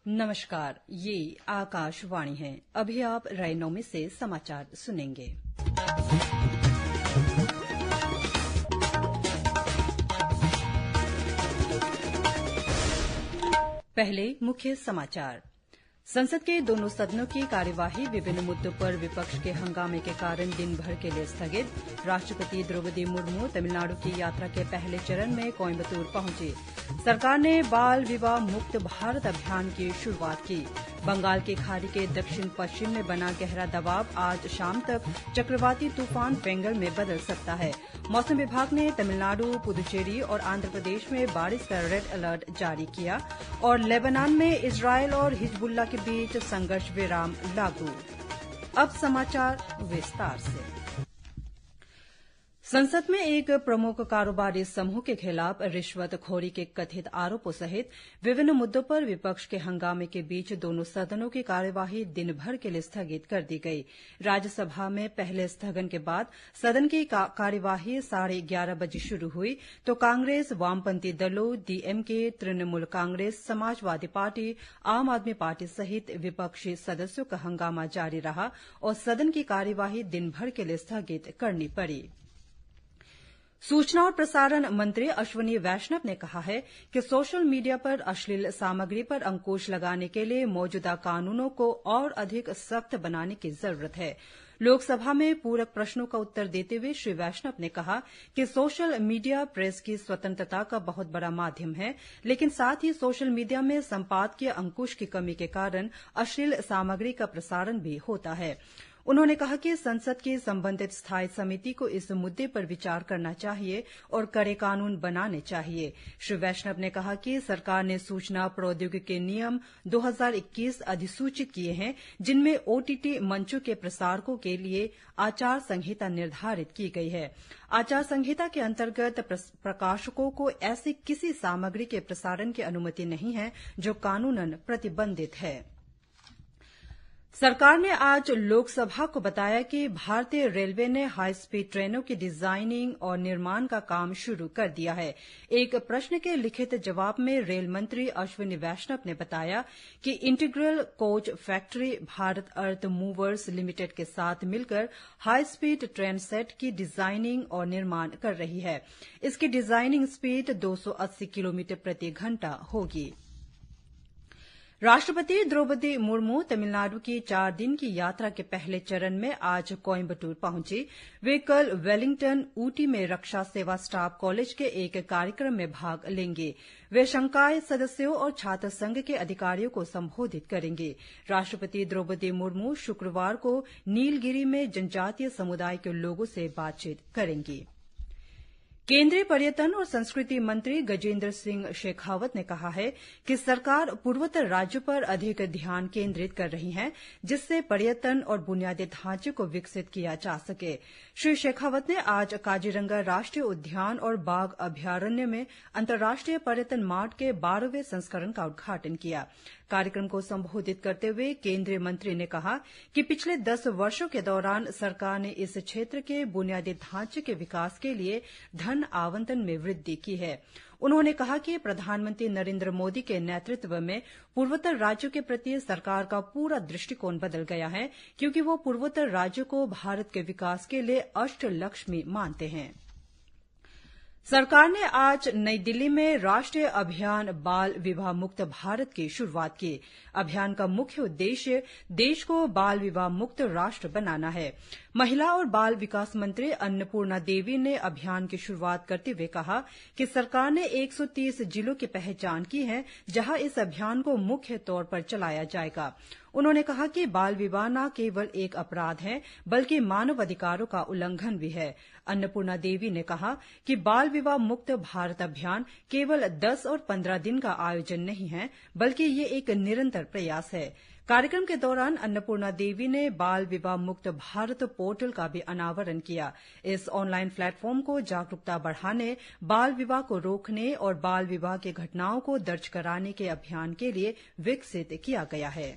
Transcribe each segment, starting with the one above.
नमस्कार, ये आकाशवाणी है। अभी आप रैनोमी से समाचार सुनेंगे। पहले मुख्य समाचार। संसद के दोनों सदनों की कार्यवाही विभिन्न मुद्दों पर विपक्ष के हंगामे के कारण दिन भर के लिए स्थगित। राष्ट्रपति द्रौपदी मुर्मू तमिलनाडु की यात्रा के पहले चरण में कोयम्बटूर पहुंची। सरकार ने बाल विवाह मुक्त भारत अभियान की शुरुआत की। बंगाल की खाड़ी के दक्षिण पश्चिम में बना गहरा दबाव आज शाम तक चक्रवाती तूफान पेंगल में बदल सकता है। मौसम विभाग ने तमिलनाडु, पुदुचेरी और आंध्र प्रदेश में बारिश का रेड अलर्ट जारी किया। और लेबनान में इजरायल और हिजबुल्लाह के बीच संघर्ष विराम लागू। अब समाचार विस्तार से। संसद में एक प्रमुख कारोबारी समूह के खिलाफ रिश्वतखोरी के कथित आरोपों सहित विभिन्न मुद्दों पर विपक्ष के हंगामे के बीच दोनों सदनों की कार्यवाही दिन भर के लिए स्थगित कर दी गई। राज्यसभा में पहले स्थगन के बाद सदन की कार्यवाही 11:30 बजे शुरू हुई तो कांग्रेस, वामपंथी दलों, डीएमके, तृणमूल कांग्रेस, समाजवादी पार्टी, आम आदमी पार्टी सहित विपक्षी सदस्यों का हंगामा जारी रहा और सदन की कार्यवाही दिन भर के लिए स्थगित करनी पड़ी। सूचना और प्रसारण मंत्री अश्विनी वैष्णव ने कहा है कि सोशल मीडिया पर अश्लील सामग्री पर अंकुश लगाने के लिए मौजूदा कानूनों को और अधिक सख्त बनाने की जरूरत है। लोकसभा में पूरक प्रश्नों का उत्तर देते हुए श्री वैष्णव ने कहा कि सोशल मीडिया प्रेस की स्वतंत्रता का बहुत बड़ा माध्यम है, लेकिन साथ ही सोशल मीडिया में संपादकीय अंकुश की कमी के कारण अश्लील सामग्री का प्रसारण भी होता है। उन्होंने कहा कि संसद की संबंधित स्थायी समिति को इस मुद्दे पर विचार करना चाहिए और कड़े कानून बनाने चाहिए। श्री वैष्णव ने कहा कि सरकार ने सूचना प्रौद्योगिकी नियम 2021 अधिसूचित किए हैं, जिनमें ओटीटी मंचों के प्रसारकों के लिए आचार संहिता निर्धारित की गई है। आचार संहिता के अंतर्गत प्रकाशकों को ऐसी किसी सामग्री के प्रसारण की अनुमति नहीं है जो कानूनन प्रतिबंधित है। सरकार ने आज लोकसभा को बताया कि भारतीय रेलवे ने हाई स्पीड ट्रेनों की डिजाइनिंग और निर्माण का काम शुरू कर दिया है। एक प्रश्न के लिखित जवाब में रेल मंत्री अश्विनी वैष्णव ने बताया कि इंटीग्रल कोच फैक्ट्री भारत अर्थ मूवर्स लिमिटेड के साथ मिलकर हाई स्पीड ट्रेन सेट की डिजाइनिंग और निर्माण कर रही है। इसकी डिजाइनिंग स्पीड 280 किलोमीटर प्रति घंटा होगी। राष्ट्रपति द्रौपदी मुर्मू तमिलनाडु की 4 दिन की यात्रा के पहले चरण में आज कोयम्बटूर पहुंची। वे कल वेलिंगटन, ऊटी में रक्षा सेवा स्टाफ कॉलेज के एक कार्यक्रम में भाग लेंगे। वे संकाय सदस्यों और छात्र संघ के अधिकारियों को संबोधित करेंगे। राष्ट्रपति द्रौपदी मुर्मू शुक्रवार को नीलगिरी में जनजातीय समुदाय के लोगों से बातचीत करेंगी। केंद्रीय पर्यटन और संस्कृति मंत्री गजेंद्र सिंह शेखावत ने कहा है कि सरकार पूर्वोत्तर राज्यों पर अधिक ध्यान केंद्रित कर रही है, जिससे पर्यटन और बुनियादी ढांचे को विकसित किया जा सके। श्री शेखावत ने आज काजीरंगा राष्ट्रीय उद्यान और बाघ अभयारण्य में अंतर्राष्ट्रीय पर्यटन मार्ट के 12वें संस्करण का उद्घाटन किया। कार्यक्रम को संबोधित करते हुए केंद्रीय मंत्री ने कहा कि पिछले 10 वर्षों के दौरान सरकार ने इस क्षेत्र के बुनियादी ढांचे के विकास के लिए धन आवंटन में वृद्धि की है। उन्होंने कहा कि प्रधानमंत्री नरेंद्र मोदी के नेतृत्व में पूर्वोत्तर राज्यों के प्रति सरकार का पूरा दृष्टिकोण बदल गया है, क्योंकि वो पूर्वोत्तर राज्यों को भारत के विकास के लिए अष्टलक्ष्मी मानते हैं। सरकार ने आज नई दिल्ली में राष्ट्रीय अभियान बाल विवाह मुक्त भारत की शुरुआत की। अभियान का मुख्य उद्देश्य देश को बाल विवाह मुक्त राष्ट्र बनाना है। महिला और बाल विकास मंत्री अन्नपूर्णा देवी ने अभियान की शुरुआत करते हुए कहा कि सरकार ने 130 जिलों की पहचान की है, जहां इस अभियान को मुख्य तौर पर चलाया जाएगा। उन्होंने कहा कि बाल विवाह न केवल एक अपराध है, बल्कि मानव अधिकारों का उल्लंघन भी है। अन्नपूर्णा देवी ने कहा कि बाल विवाह मुक्त भारत अभियान केवल 10 और 15 दिन का आयोजन नहीं है, बल्कि ये एक निरंतर प्रयास है। कार्यक्रम के दौरान अन्नपूर्णा देवी ने बाल विवाह मुक्त भारत पोर्टल का भी अनावरण किया। इस ऑनलाइन प्लेटफॉर्म को जागरूकता बढ़ाने, बाल विवाह को रोकने और बाल विवाह की घटनाओं को दर्ज कराने के अभियान के लिए विकसित किया गया है।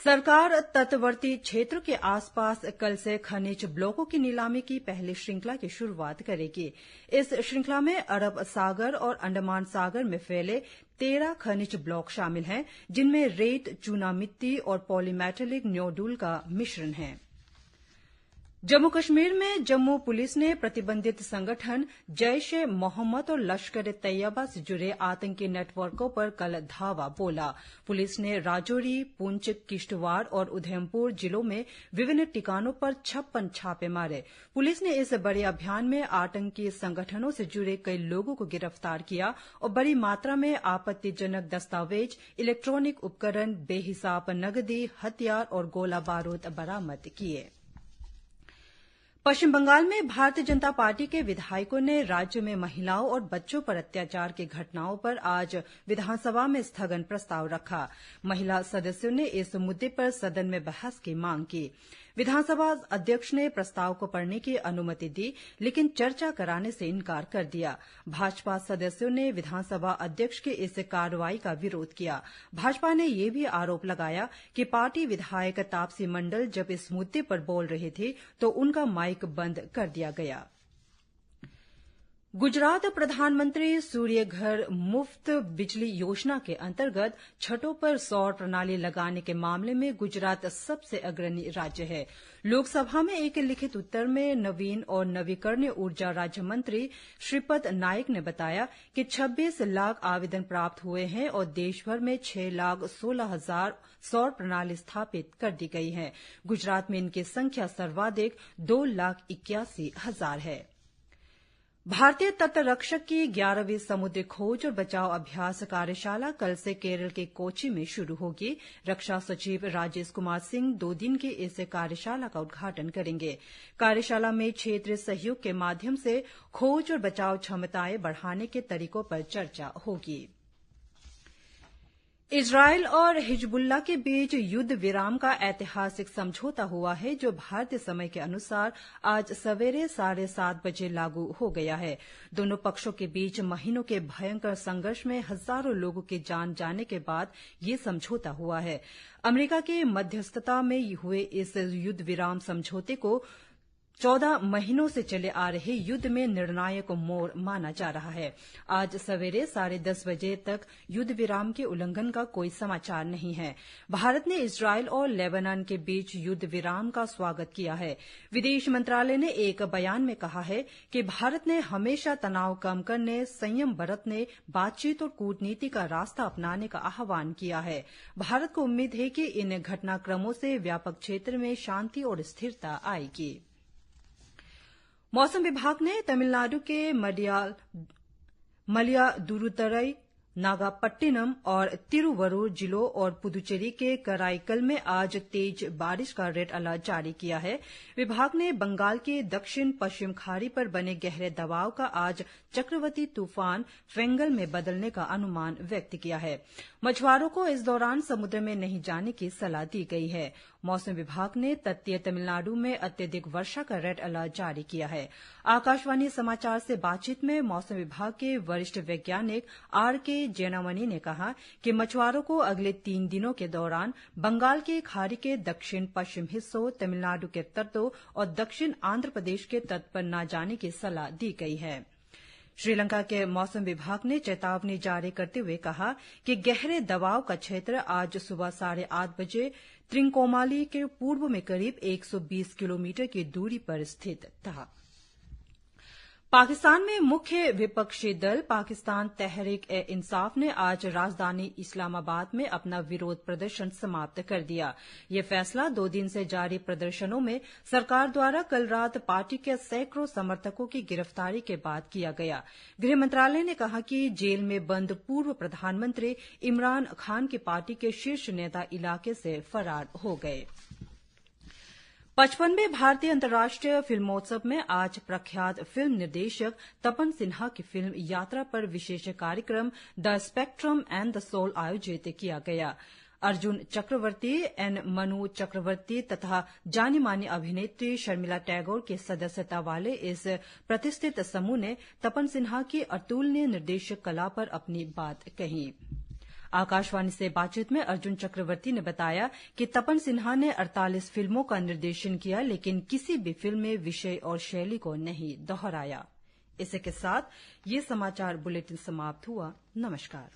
सरकार तटवर्ती क्षेत्रों के आसपास कल से खनिज ब्लॉकों की नीलामी की पहली श्रृंखला की शुरुआत करेगी। इस श्रृंखला में अरब सागर और अंडमान सागर में फैले 13 खनिज ब्लॉक शामिल हैं, जिनमें रेत, चूना मिट्टी और पॉलीमेटेलिक न्योडुल का मिश्रण है। जम्मू कश्मीर में जम्मू पुलिस ने प्रतिबंधित संगठन जैश ए मोहम्मद और लश्कर ए तैयबा से जुड़े आतंकी नेटवर्कों पर कल धावा बोला। पुलिस ने राजौरी, पुंछ, किश्तवाड़ और उधमपुर जिलों में विभिन्न ठिकानों पर 56 छापे मारे। पुलिस ने इस बड़े अभियान में आतंकी संगठनों से जुड़े कई लोगों को गिरफ्तार किया और बड़ी मात्रा में आपत्तिजनक दस्तावेज, इलेक्ट्रॉनिक उपकरण, बेहिसाब नकदी, हथियार और गोला बारूद बरामद किए। पश्चिम बंगाल में भारतीय जनता पार्टी के विधायकों ने राज्य में महिलाओं और बच्चों पर अत्याचार की घटनाओं पर आज विधानसभा में स्थगन प्रस्ताव रखा। महिला सदस्यों ने इस मुद्दे पर सदन में बहस की मांग की। विधानसभा अध्यक्ष ने प्रस्ताव को पढ़ने की अनुमति दी, लेकिन चर्चा कराने से इनकार कर दिया। भाजपा सदस्यों ने विधानसभा अध्यक्ष की इस कार्रवाई का विरोध किया। भाजपा ने यह भी आरोप लगाया कि पार्टी विधायक तापसी मंडल जब इस मुद्दे पर बोल रहे थे तो उनका माइक बंद कर दिया गया। गुजरात प्रधानमंत्री सूर्य घर मुफ्त बिजली योजना के अंतर्गत छतों पर सौर प्रणाली लगाने के मामले में गुजरात सबसे अग्रणी राज्य है। लोकसभा में एक लिखित उत्तर में नवीन और नवीकरणीय ऊर्जा राज्य मंत्री श्रीपद नाइक ने बताया कि 26 लाख आवेदन प्राप्त हुए हैं और देशभर में 6,16,000 सौर प्रणाली स्थापित कर दी गई है। गुजरात में इनकी संख्या सर्वाधिक 2,81,000 है। भारतीय तटरक्षक की 11वीं समुद्री खोज और बचाव अभ्यास कार्यशाला कल से केरल के कोच्चि में शुरू होगी। रक्षा सचिव राजेश कुमार सिंह 2 दिन की इस कार्यशाला का उद्घाटन करेंगे। कार्यशाला में क्षेत्रीय सहयोग के माध्यम से खोज और बचाव क्षमताएं बढ़ाने के तरीकों पर चर्चा होगी। इजरायल और हिजबुल्लाह के बीच युद्ध विराम का ऐतिहासिक समझौता हुआ है, जो भारतीय समय के अनुसार आज सवेरे 7:30 बजे लागू हो गया है। दोनों पक्षों के बीच महीनों के भयंकर संघर्ष में हजारों लोगों की जान जाने के बाद ये समझौता हुआ है। अमेरिका की मध्यस्थता में हुए इस युद्ध विराम समझौते को 14 महीनों से चले आ रहे युद्ध में निर्णायक मोड़ माना जा रहा है। आज सवेरे 10:30 बजे तक युद्ध विराम के उल्लंघन का कोई समाचार नहीं है। भारत ने इजरायल और लेबनान के बीच युद्ध विराम का स्वागत किया है। विदेश मंत्रालय ने एक बयान में कहा है कि भारत ने हमेशा तनाव कम करने, संयम बरतने, बातचीत और कूटनीति का रास्ता अपनाने का आह्वान किया है। भारत को उम्मीद है कि इन घटनाक्रमों से व्यापक क्षेत्र में शांति और स्थिरता आएगी। मौसम विभाग ने तमिलनाडु के मयिलादुथुरई, नागपट्टिनम और तिरुवरूर जिलों और पुदुचेरी के कराईकल में आज तेज बारिश का रेड अलर्ट जारी किया है। विभाग ने बंगाल की दक्षिण पश्चिम खाड़ी पर बने गहरे दबाव का आज चक्रवाती तूफान फेंगल में बदलने का अनुमान व्यक्त किया है। मछुआरों को इस दौरान समुद्र में नहीं जाने की सलाह दी गई है। मौसम विभाग ने तटीय तमिलनाडु में अत्यधिक वर्षा का रेड अलर्ट जारी किया है। आकाशवाणी समाचार से बातचीत में मौसम विभाग के वरिष्ठ वैज्ञानिक R.K. जैनामणि ने कहा कि मछुआरों को अगले 3 दिनों के दौरान बंगाल की खाड़ी के दक्षिण पश्चिम हिस्सों, तमिलनाडु के तटों और दक्षिण आंध्र प्रदेश के तट पर न जाने की सलाह दी गई है। श्रीलंका के मौसम विभाग ने चेतावनी जारी करते हुए कहा कि गहरे दबाव का क्षेत्र आज सुबह 8:30 बजे त्रिंकोमाली के पूर्व में करीब 120 किलोमीटर की दूरी पर स्थित था। पाकिस्तान में मुख्य विपक्षी दल पाकिस्तान तहरीक-ए-इंसाफ ने आज राजधानी इस्लामाबाद में अपना विरोध प्रदर्शन समाप्त कर दिया। ये फैसला 2 दिन से जारी प्रदर्शनों में सरकार द्वारा कल रात पार्टी के सैकड़ों समर्थकों की गिरफ्तारी के बाद किया गया। गृह मंत्रालय ने कहा कि जेल में बंद पूर्व प्रधानमंत्री इमरान खान की पार्टी के शीर्ष नेता इलाके से फरार हो गए। 55वें भारतीय अंतर्राष्ट्रीय फिल्मोत्सव में आज प्रख्यात फिल्म निर्देशक तपन सिन्हा की फिल्म यात्रा पर विशेष कार्यक्रम the spectrum and the soul आयोजित किया गया। अर्जुन चक्रवर्ती, एन मनु चक्रवर्ती तथा जानी मानी अभिनेत्री शर्मिला टैगोर की सदस्यता वाले इस प्रतिष्ठित समूह ने तपन सिन्हा की अतुलनीय निर्देशक कला पर अपनी बात कही। आकाशवाणी से बातचीत में अर्जुन चक्रवर्ती ने बताया कि तपन सिन्हा ने 48 फिल्मों का निर्देशन किया, लेकिन किसी भी फिल्म में विषय और शैली को नहीं दोहराया। इसी के साथ ये समाचार बुलेटिन समाप्त हुआ। नमस्कार।